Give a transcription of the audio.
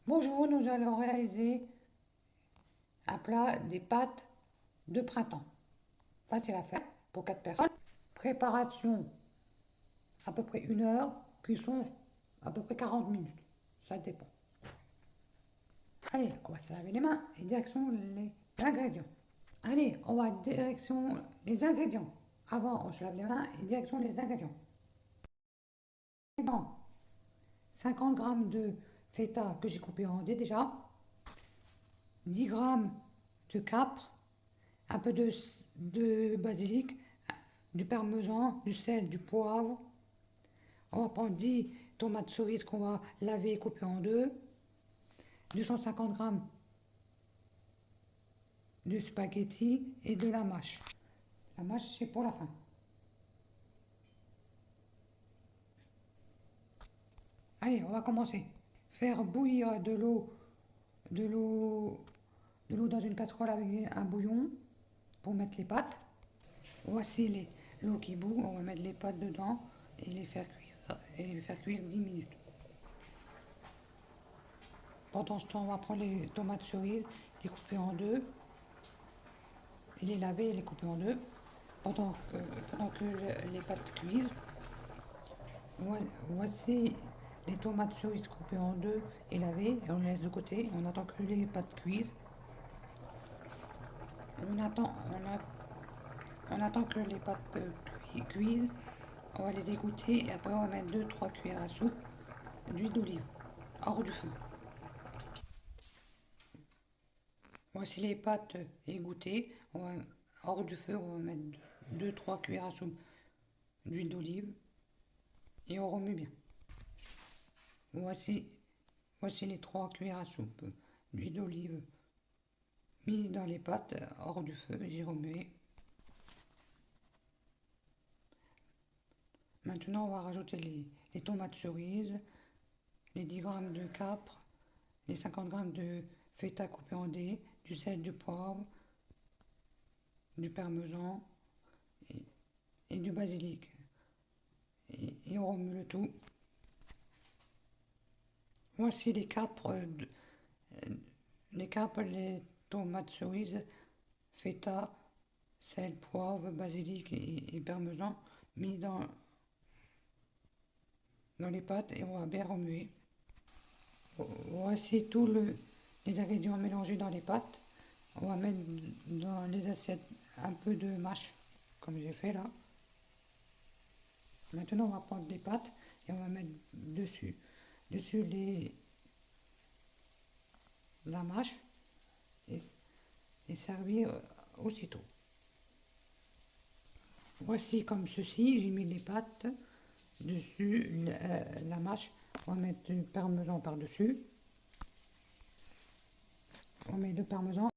Bonjour, nous allons réaliser un plat des pâtes de printemps. Facile à faire pour 4 personnes. Préparation à peu près 1 heure, cuisson à peu près 40 minutes. Ça dépend. Allez, on va se laver les mains et direction les ingrédients. Allez, on va direction les ingrédients. Avant, on se lave les mains et direction les ingrédients. Bon, 50 grammes de feta que j'ai coupé en dés déjà. 10 grammes de capre, un peu de basilic, du parmesan, du sel, du poivre. On va prendre 10 tomates cerises qu'on va laver et couper en deux. 250 grammes de spaghetti et de la mâche. La mâche, c'est pour la fin. Allez, on va commencer. Faire bouillir de l'eau, de l'eau dans une casserole avec un bouillon pour mettre les pâtes. Voici l'eau qui bout. On va mettre les pâtes dedans et les faire cuire 10 minutes. Pendant ce temps, on va prendre les tomates cerises, les couper en deux, et les laver et les couper en deux. Pendant que les pâtes cuisent, voici les tomates cerises coupées en deux et lavées, et on les laisse de côté. On attend que les pâtes cuisent. On attend que les pâtes cuisent. On va les égoutter et après on va mettre 2-3 cuillères à soupe d'huile d'olive hors du feu. Voici les pâtes égouttées. Hors du feu, on va mettre 2-3 cuillères à soupe d'huile d'olive et on remue bien. Voici, voici les 3 cuillères à soupe d'huile d'olive mises dans les pâtes hors du feu. J'ai remué. Maintenant, on va rajouter les tomates cerises, les 10 grammes de capre, les 50 grammes de feta coupé en dés, du sel, du poivre, du parmesan et du basilic. Et on remue le tout. Voici les tomates cerises, feta, sel, poivre, basilic et parmesan mis dans les pâtes et on va bien remuer. Voici tous les ingrédients mélangés dans les pâtes. On va mettre dans les assiettes un peu de mâche, comme j'ai fait là. Maintenant, on va prendre des pâtes et on va mettre dessus la mâche et servir aussitôt. Voici comme ceci, j'ai mis les pâtes dessus la mâche. On va mettre du parmesan par-dessus. On met le parmesan